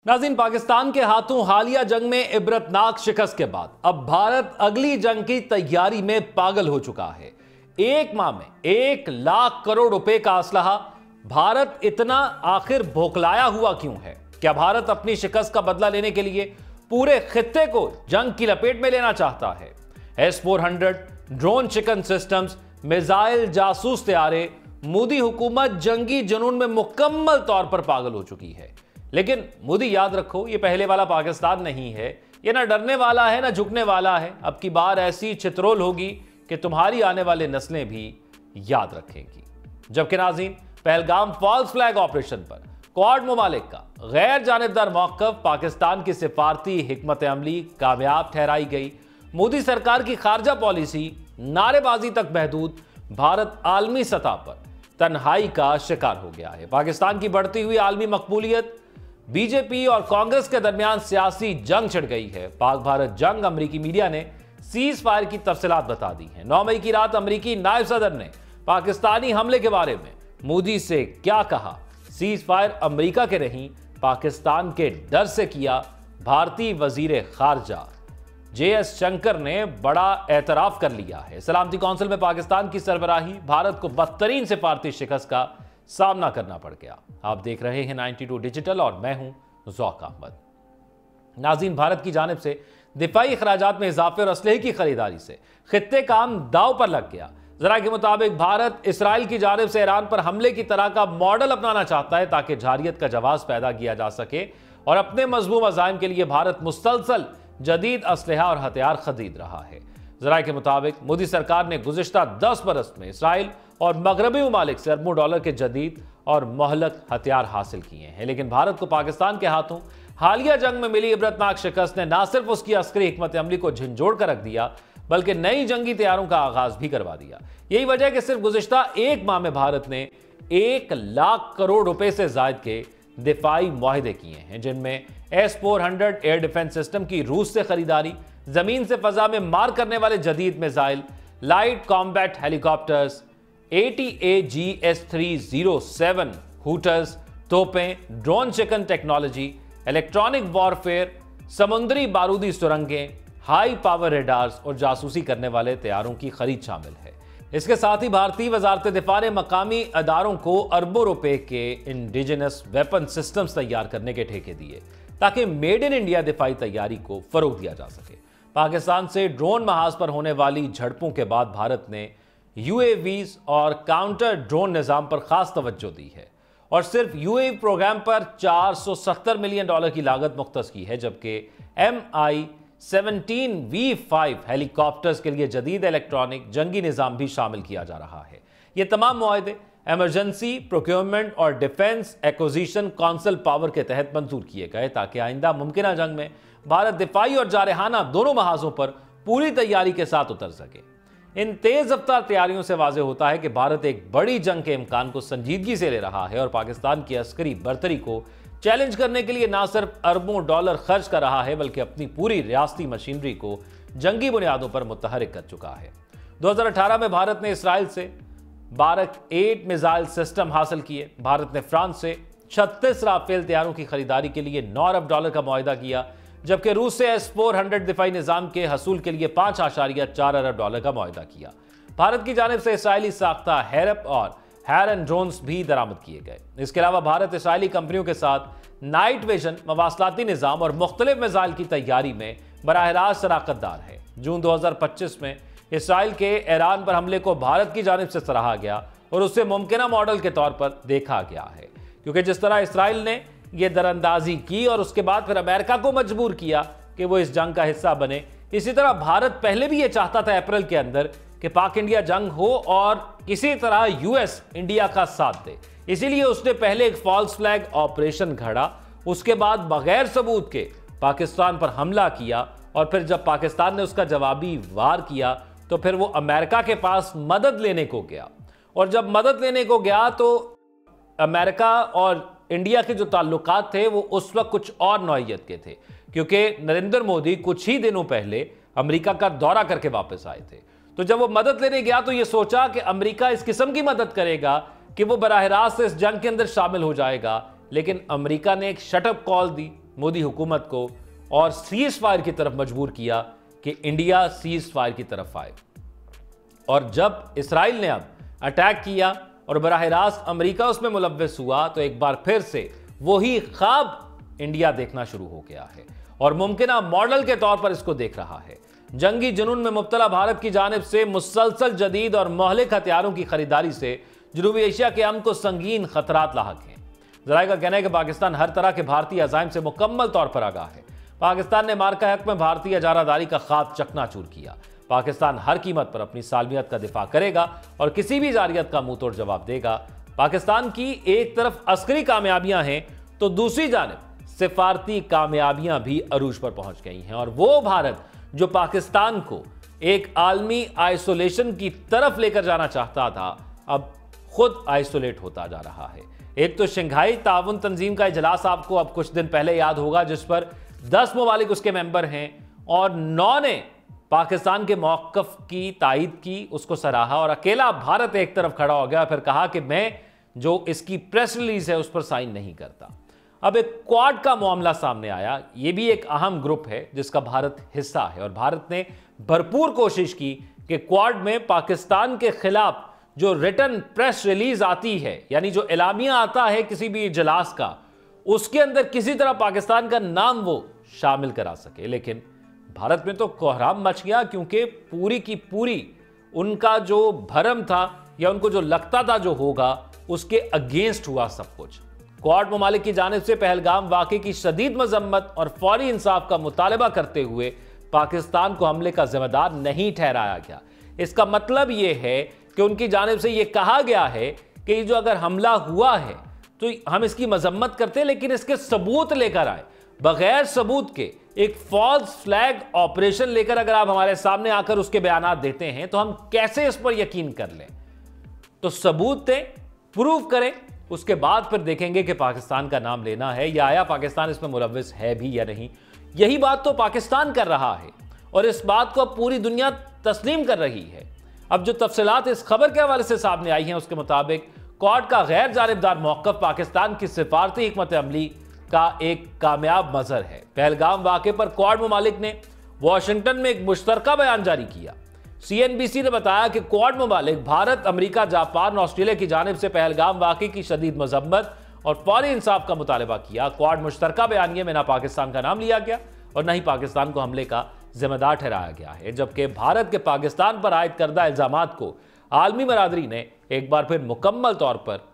नाज़रीन, पाकिस्तान के हाथों हालिया जंग में इबरतनाक शिकस्त के बाद अब भारत अगली जंग की तैयारी में पागल हो चुका है। एक माह में 1 लाख करोड़ रुपए का असलहा। भारत इतना आखिर भोखलाया हुआ क्यों है? क्या भारत अपनी शिकस्त का बदला लेने के लिए पूरे खित्ते को जंग की लपेट में लेना चाहता है? S-400 drone chicken systems, missile, जासूस तैयारे, मोदी हुकूमत जंगी जुनून में मुकम्मल तौर पर पागल हो चुकी है। लेकिन मोदी, याद रखो, ये पहले वाला पाकिस्तान नहीं है। ये ना डरने वाला है ना झुकने वाला है। अब की बार ऐसी चित्रोल होगी कि तुम्हारी आने वाले नस्लें भी याद रखेंगी। जबकि नाज़रीन, पहलगाम फॉल्स फ्लैग ऑपरेशन पर क्वाड ममालिक का गैर जानिबदार मौक़िफ़ पाकिस्तान की सिफारती हिकमत अमली कामयाब ठहराई गई। मोदी सरकार की खारजा पॉलिसी नारेबाजी तक महदूद, भारत आलमी सतह पर तन्हाई का शिकार हो गया है। पाकिस्तान की बढ़ती हुई आलमी मकबूलियत, बीजेपी और कांग्रेस के दरमियान सियासी जंग छिड़ गई है। पाक भारत जंग, अमरीकी मीडिया ने सीज फायर की तफसीलात बता दी हैं। 9 मई की रात अमरीकी नायब सदर ने पाकिस्तानी हमले के बारे में मोदी से क्या कहा? सीज फायर अमरीका के नहीं, पाकिस्तान के डर से किया। भारतीय वजीर खारजा JS शंकर ने बड़ा एतराफ कर लिया है। सलामती कौंसिल में पाकिस्तान की सरबराही, भारत को बदतरीन सिफारती शिकस्त का सामना करना पड़ गया। आप देख रहे हैं 92 डिजिटल और मैं हूं ज़ौक अहमद। नाज़रीन, भारत की जानिब से दिफाई अखराजात में इजाफे और असलहे की खरीदारी से खित्ते का काम दाव पर लग गया। जरा के मुताबिक भारत इसराइल की जानिब से ईरान पर हमले की तरह का मॉडल अपनाना चाहता है ताकि जारियत का जवाब पैदा किया जा सके और अपने मजमूम अज़ाइम के लिए भारत मुसलसल जदीद असलहा और हथियार खरीद रहा है। जरा के मुताबिक मोदी सरकार ने गुज़िश्ता 10 बरस में इसराइल और मगरबी ममालिक से अरबों डॉलर के जदीद और मोहलक हथियार हासिल किए हैं। लेकिन भारत को पाकिस्तान के हाथों हालिया जंग में मिली इबरतनाक शिकस्त ने न सिर्फ उसकी अस्करी हिकमत अमली को झंझोड़ कर रख दिया, बल्कि नई जंगी तैयारों का आगाज भी करवा दिया। यही वजह है कि सिर्फ गुज़िश्ता एक माह में भारत ने 1 लाख करोड़ रुपए से जायद के दिफाई मुआहदे किए हैं, जिनमें S-400 एयर डिफेंस सिस्टम की रूस से खरीदारी, जमीन से फजा में मार करने वाले जदीद missile, light combat helicopters, ATAGS-307 howitzers, तोपें, ड्रोन चिकन टेक्नोलॉजी, इलेक्ट्रॉनिक वॉरफेयर, समुद्री बारूदी सुरंगें, हाई पावर रेडार्स और जासूसी करने वाले तैयारों की खरीद शामिल है। इसके साथ ही भारतीय वजारत दिफा ने मकामी अदारों को अरबों रुपए के इंडिजिनस वेपन सिस्टम्स तैयार करने के ठेके दिए ताकि मेड इन इंडिया दिफाई तैयारी को फरोग दिया जा सके। पाकिस्तान से ड्रोन महाज पर होने वाली झड़पों के बाद भारत ने UAVs और काउंटर ड्रोन निज़ाम पर खास तवज्जो दी है और सिर्फ UAV प्रोग्राम पर $470 मिलियन की लागत मुख्तस की है, जबकि MI-17V5 हेलीकॉप्टर्स के लिए जदीद इलेक्ट्रॉनिक जंगी निज़ाम भी शामिल किया जा रहा है। ये तमाम मुआहदे एमरजेंसी प्रोक्योरमेंट और डिफेंस एक्विजिशन काउंसिल पावर के तहत मंजूर किए गए ताकि आइंदा मुमकिन जंग में भारत दिफाई और जारहाना दोनों महाजों पर पूरी तैयारी के साथ उतर सके। इन तेज रफ्तार तैयारियों से वाज़ेह होता है कि भारत एक बड़ी जंग के इम्कान को संजीदगी से ले रहा है और पाकिस्तान की अस्करी बर्तरी को चैलेंज करने के लिए न सिर्फ अरबों डॉलर खर्च कर रहा है, बल्कि अपनी पूरी रियासती मशीनरी को जंगी बुनियादों पर मुतहरिक कर चुका है। 2018 में भारत ने इसराइल से बारक 8 मिसाइल सिस्टम हासिल किए। भारत ने फ्रांस से 36 राफेल तैयारों की खरीदारी के लिए $9 अरब का मुआहदा किया, जबकि रूस से S-400 दिफाई निज़ाम के हसूल के लिए $5.4 अरब का मुआहदा किया। भारत की जानिब से इसराइली साख्ता हैरप और हैरन ड्रोन्स भी दरामद किए गए। इसके अलावा भारत इसराइली कंपनियों के साथ नाइट विजन, मवासलाती निज़ाम और मुख्तलिफ मिसाइल की तैयारी में बराह रास्त शराकतदार है। जून 2025 में इसराइल के ईरान पर हमले को भारत की जानिब से सराहा गया और उसे मुमकिना मॉडल के तौर पर देखा गया है, क्योंकि जिस तरह इसराइल ने यह दरअंदाजी की और उसके बाद फिर अमेरिका को मजबूर किया कि वो इस जंग का हिस्सा बने, इसी तरह भारत पहले भी यह चाहता था अप्रैल के अंदर कि पाक इंडिया जंग हो और किसी तरह US इंडिया का साथ दे। इसीलिए उसने पहले एक फॉल्स फ्लैग ऑपरेशन घड़ा, उसके बाद बगैर सबूत के पाकिस्तान पर हमला किया और फिर जब पाकिस्तान ने उसका जवाबी वार किया तो फिर वो अमेरिका के पास मदद लेने को गया। और जब मदद लेने को गया तो अमेरिका और इंडिया के जो ताल्लुकात थे वो उस वक्त कुछ और नौइयत के थे, क्योंकि नरेंद्र मोदी कुछ ही दिनों पहले अमेरिका का दौरा करके वापस आए थे। तो जब वो मदद लेने गया तो ये सोचा कि अमेरिका इस किस्म की मदद करेगा कि वो बराह रास्त इस जंग के अंदर शामिल हो जाएगा, लेकिन अमेरिका ने एक शटअप कॉल दी मोदी हुकूमत को और सीज फायर की तरफ मजबूर किया कि इंडिया सीज फायर की तरफ आए। और जब इसराइल ने अब अटैक किया और बराह रास्त अमेरिका उसमें मुलव्वस हुआ, तो एक बार फिर से वही ख्वाब इंडिया देखना शुरू हो गया है और मुमकिन मॉडल के तौर पर इसको देख रहा है। जंगी जुनून में मुब्तला भारत की जानिब से मुसलसल जदीद और मोहलिक हथियारों की खरीदारी से जनूबी एशिया के अमन को संगीन खतरात लाहक हैं। जराये का कहना है कि पाकिस्तान हर तरह के भारतीय अज़ाइम से मुकम्मल तौर पर आगाह है। पाकिस्तान ने मार्का हक में भारतीय इजारादारी का ख्वाब चकनाचूर किया। पाकिस्तान हर कीमत पर अपनी सालमियत का दिफा करेगा और किसी भी जारियत का मुंह तोड़ जवाब देगा। पाकिस्तान की एक तरफ अस्करी कामयाबियां हैं तो दूसरी जानिब सिफारती कामयाबियां भी अरूज पर पहुंच गई हैं और वो भारत जो पाकिस्तान को एक आलमी आइसोलेशन की तरफ लेकर जाना चाहता था, अब खुद आइसोलेट होता जा रहा है। एक तो शंघाई ताउन तंजीम का इजलास आपको अब कुछ दिन पहले याद होगा, जिस पर 10 ममालिक उसके मेंबर हैं और 9 ने पाकिस्तान के मौक़िफ़ की तायीद की, उसको सराहा और अकेला भारत एक तरफ खड़ा हो गया, फिर कहा कि मैं जो इसकी प्रेस रिलीज है उस पर साइन नहीं करता। अब एक क्वाड का मामला सामने आया। यह भी एक अहम ग्रुप है जिसका भारत हिस्सा है और भारत ने भरपूर कोशिश की कि क्वाड में पाकिस्तान के खिलाफ जो रिटन प्रेस रिलीज आती है, यानी जो एलामिया आता है किसी भी इजलास का, उसके अंदर किसी तरह पाकिस्तान का नाम वो शामिल करा सके। लेकिन भारत में तो कोहराम मच गया, क्योंकि पूरी की पूरी उनका जो भरम था या उनको जो लगता था जो होगा, उसके अगेंस्ट हुआ सब कुछ। क्वाड ममालिक की जानिब से पहलगाम वाक़े की शदीद मजम्मत और फौरी इंसाफ का मुतालबा करते हुए पाकिस्तान को हमले का जिम्मेदार नहीं ठहराया गया। इसका मतलब यह है कि उनकी जानिब से यह कहा गया है कि जो अगर हमला हुआ है तो हम इसकी मजम्मत करते हैं, लेकिन इसके सबूत लेकर आए। बगैर सबूत के एक फॉल्स फ्लैग ऑपरेशन लेकर अगर आप हमारे सामने आकर उसके बयानात देते हैं तो हम कैसे इस पर यकीन कर लें? तो सबूत दें, प्रूव करें, उसके बाद फिर देखेंगे कि पाकिस्तान का नाम लेना है या आया पाकिस्तान इसमें मुलव्वस है भी या नहीं। यही बात तो पाकिस्तान कर रहा है और इस बात को अब पूरी दुनिया तस्लीम कर रही है। अब जो तफसीलात इस खबर के हवाले से सामने आई हैं, उसके मुताबिक क्वाड का गैर जानिबदार मौक़िफ़ पाकिस्तान की सिफारती हिकमत अमली का एक कामयाब मजहर है। पहलगाम वाक़े पर क्वाड ममालिक ने वाशिंगटन में एक मुश्तरका बयान जारी किया। CNBC ने बताया कि क्वाड ममालिक भारत, अमेरिका, जापान और ऑस्ट्रेलिया की जानिब से पहलगाम वाक़े की शदीद मजम्मत और फौरी इंसाफ का मुतालबा किया। क्वाड मुश्तरका बयानिए में ना पाकिस्तान का नाम लिया गया और न ही पाकिस्तान को हमले का जिम्मेदार ठहराया गया है, जबकि भारत के पाकिस्तान पर आयद करदा इल्जामात को आलमी बरादरी ने एक बार फिर मुकम्मल तौर पर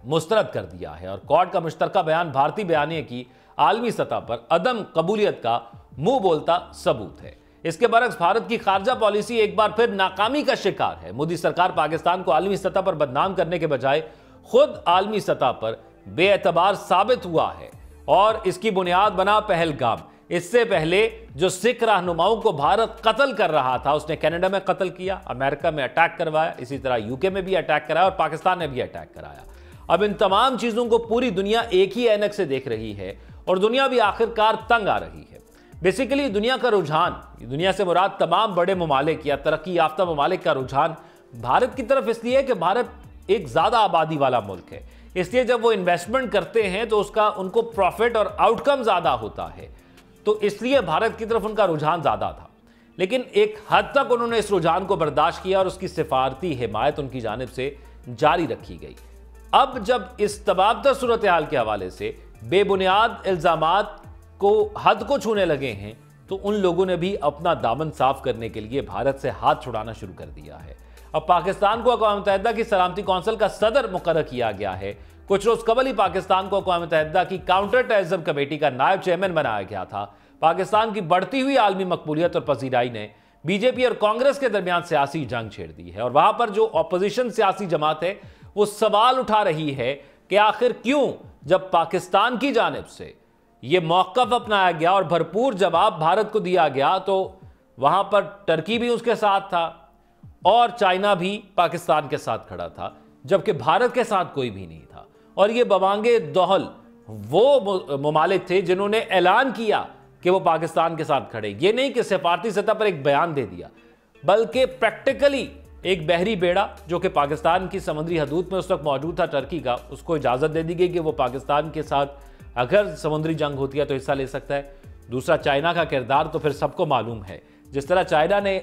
मुस्तरद कर दिया है। और क्वाड का मुश्तरका बयान भारतीय बयानिए की आलमी सतह पर अदम कबूलियत का मुंह बोलता सबूत है। इसके बरक्स भारत की खारजा पॉलिसी एक बार फिर नाकामी का शिकार है। मोदी सरकार पाकिस्तान को आलमी सतह पर बदनाम करने के बजाय खुद आलमी सतह पर बेएतबार साबित हुआ है और इसकी बुनियाद बना पहलगाम। इससे पहले जो सिख रहनुमाओं को भारत कत्ल कर रहा था, उसने कनाडा में कत्ल किया, अमेरिका में अटैक करवाया, इसी तरह यूके में भी अटैक कराया और पाकिस्तान ने भी अटैक कराया। अब इन तमाम चीजों को पूरी दुनिया एक ही ऐनक से देख रही है और दुनिया भी आखिरकार तंग आ रही है। बेसिकली दुनिया का रुझान, दुनिया से मुराद तमाम बड़े ममालिक या तरक्की याफ्ता ममालिक का रुझान भारत की तरफ इसलिए है कि भारत एक ज्यादा आबादी वाला मुल्क है, इसलिए जब वो इन्वेस्टमेंट करते हैं तो उसका उनको प्रॉफिट और आउटकम ज्यादा होता है, तो इसलिए भारत की तरफ उनका रुझान ज्यादा था। लेकिन एक हद तक उन्होंने इस रुझान को बर्दाश्त किया और उसकी सिफारती हिमायत उनकी जानिब से जारी रखी गई। अब जब इस तबादला सूरत हाल के हवाले से बेबुनियाद इल्जामात को हद को छूने लगे हैं, तो उन लोगों ने भी अपना दामन साफ करने के लिए भारत से हाथ छुड़ाना शुरू कर दिया है। अब पाकिस्तान को अक़वाम मुत्तहिदा की सलामती कौंसिल का सदर मुकर्रर किया गया है। कुछ रोज कबल ही पाकिस्तान को अक़वाम मुत्तहिदा की काउंटर टेररिज्म कमेटी का नायब चेयरमैन बनाया गया था। पाकिस्तान की बढ़ती हुई आलमी मकबूलियत और पजीराई ने बीजेपी और कांग्रेस के दरमियान सियासी जंग छेड़ दी है और वहां पर जो ऑपोजिशन सियासी जमात है वो सवाल उठा रही है कि आखिर क्यों, जब पाकिस्तान की जानिब से यह मौक़िफ़ अपनाया गया और भरपूर जवाब भारत को दिया गया, तो वहां पर टर्की भी उसके साथ था और चाइना भी पाकिस्तान के साथ खड़ा था, जबकि भारत के साथ कोई भी नहीं था। और ये बवांगे दोहल वो ममालिक थे जिन्होंने ऐलान किया कि वो पाकिस्तान के साथ खड़े। ये नहीं कि सिफारती सतह पर एक बयान दे दिया, बल्कि प्रैक्टिकली एक बहरी बेड़ा जो कि पाकिस्तान की समुद्री हदूद में उस वक्त मौजूद था टर्की का, उसको इजाज़त दे दी गई कि वो पाकिस्तान के साथ अगर समुद्री जंग होती है तो हिस्सा ले सकता है। दूसरा, चाइना का किरदार तो फिर सबको मालूम है। जिस तरह चाइना ने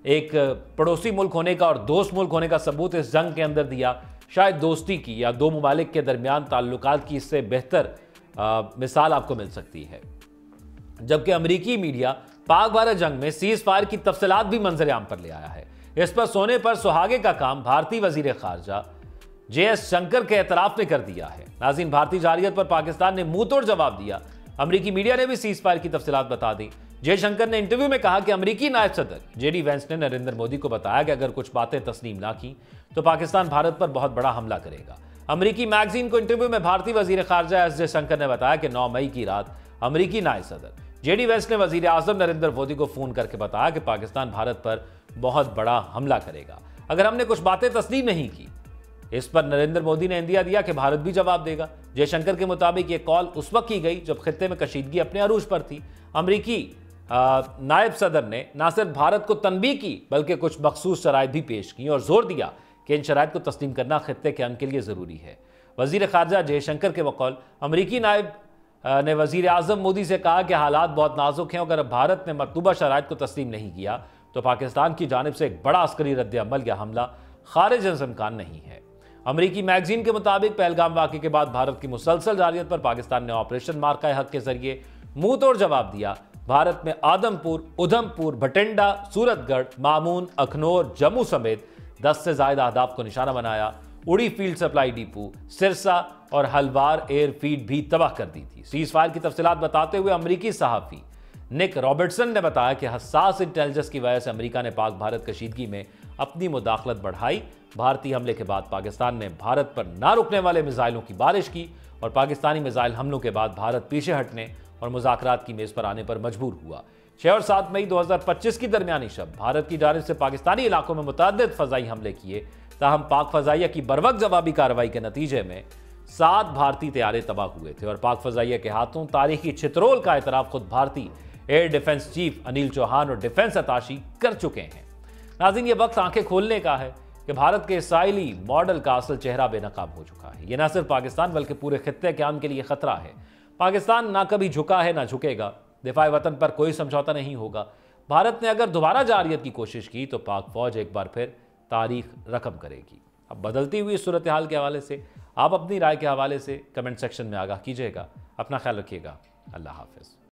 एक पड़ोसी मुल्क होने का और दोस्त मुल्क होने का सबूत इस जंग के अंदर दिया, शायद दोस्ती की या दो ममालिक के दरमियान ताल्लुकात की इससे बेहतर मिसाल आपको मिल सकती है। जबकि अमेरिकी मीडिया पाक भारत जंग में सीज फायर की तफसीलात भी मंजर आम पर ले आया है। इस पर सोने पर सुहागे का काम भारतीय वजीर खारजा JS शंकर के एतराफ ने कर दिया है। नाज़रीन, भारतीय जारहियत पर पाकिस्तान ने मुंह तोड़ जवाब दिया। अमेरिकी मीडिया ने भी सीज फायर की तफसीलात बता दी। जयशंकर ने इंटरव्यू में कहा कि अमेरिकी नायब सदर JD वेंस ने नरेंद्र मोदी को बताया कि अगर कुछ बातें तस्लीम ना की तो पाकिस्तान भारत पर बहुत बड़ा हमला करेगा। अमेरिकी मैगजीन को इंटरव्यू में भारतीय वजीर खारजा S जयशंकर ने बताया कि 9 मई की रात अमेरिकी नायब सदर JD वेंस ने वजीर आजम नरेंद्र मोदी को फोन करके बताया कि पाकिस्तान भारत पर बहुत बड़ा हमला करेगा अगर हमने कुछ बातें तस्लीम नहीं की। इस पर नरेंद्र मोदी ने इंदिया दिया कि भारत भी जवाब देगा। जयशंकर के मुताबिक ये कॉल उस वक्त की गई जब खित्ते में कशीदगी अपने अरूज पर थी। अमेरिकी नायब सदर ने न सिर्फ भारत को तनबीह की बल्कि कुछ मखसूस शराइत भी पेश की और जोर दिया कि इन शराइत को तस्लीम करना खित्ते के अमन के लिए ज़रूरी है। वजीर खारजा जयशंकर के बकौल अमेरिकी नायब ने वजीर आजम मोदी से कहा कि हालात बहुत नाजुक हैं, अगर भारत ने मतलूबा शराइत को तस्लीम नहीं किया तो पाकिस्तान की जानिब से एक बड़ा अस्करी रद्द-ए-अमल या हमला खारिज इम्कान नहीं है। अमेरिकी मैगजीन के मुताबिक पहलगाम वाक़े के बाद भारत की मुसलसल जारियत पर पाकिस्तान ने ऑपरेशन मार्का हक के जरिए मुंह तोड़ जवाब दिया। भारत में आदमपुर, उधमपुर, भटिंडा, सूरतगढ़, मामून, अखनौर, जम्मू समेत 10 से ज़ायद अहदाफ को निशाना बनाया। उड़ी फील्ड सप्लाई डिपो, सिरसा और हलवार एयरफील्ड भी तबाह कर दी थी। सीज फायर की तफसीलात बताते हुए अमेरिकी सहाफ़ी निक रॉबर्टसन ने बताया कि हसास इंटेलिजेंस की वजह से अमेरिका ने पाक भारत कशीदगी में अपनी मुदाखलत बढ़ाई। भारतीय हमले के बाद पाकिस्तान ने भारत पर ना रुकने वाले मिसाइलों की बारिश की और पाकिस्तानी मिसाइल हमलों के बाद भारत पीछे हटने और मुज़ाकरात की मेज़ पर आने पर मजबूर हुआ। 6 और 7 मई 2025 की दरमियानी शब भारत की जानिब से पाकिस्तानी इलाकों में मुतअद्दिद फ़ज़ाई हमले किए, ताहम पाक फ़ज़ाइया की बरवक्त जवाबी कार्रवाई के नतीजे में 7 भारतीय तैयारे तबाह हुए थे और पाक फ़ज़ाइया के हाथों तारीखी चित्रोल का एतराफ़ खुद भारतीय air defence chief Anil Chauhan और डिफेंस अताशी कर चुके हैं। नाज़रीन, ये वक्त आंखें खोलने का है कि भारत के इसराइली मॉडल का असल चेहरा बेनकाब हो चुका है। यह न सिर्फ पाकिस्तान बल्कि पूरे खित्ते के अमन के लिए खतरा है। पाकिस्तान ना कभी झुका है ना झुकेगा। दिफाए वतन पर कोई समझौता नहीं होगा। भारत ने अगर दोबारा जारियत की कोशिश की तो पाक फौज एक बार फिर तारीख रकम करेगी। अब बदलती हुई सूरत हाल के हवाले से आप अपनी राय के हवाले से कमेंट सेक्शन में आगाह कीजिएगा। अपना ख्याल रखिएगा। अल्लाह हाफिज़।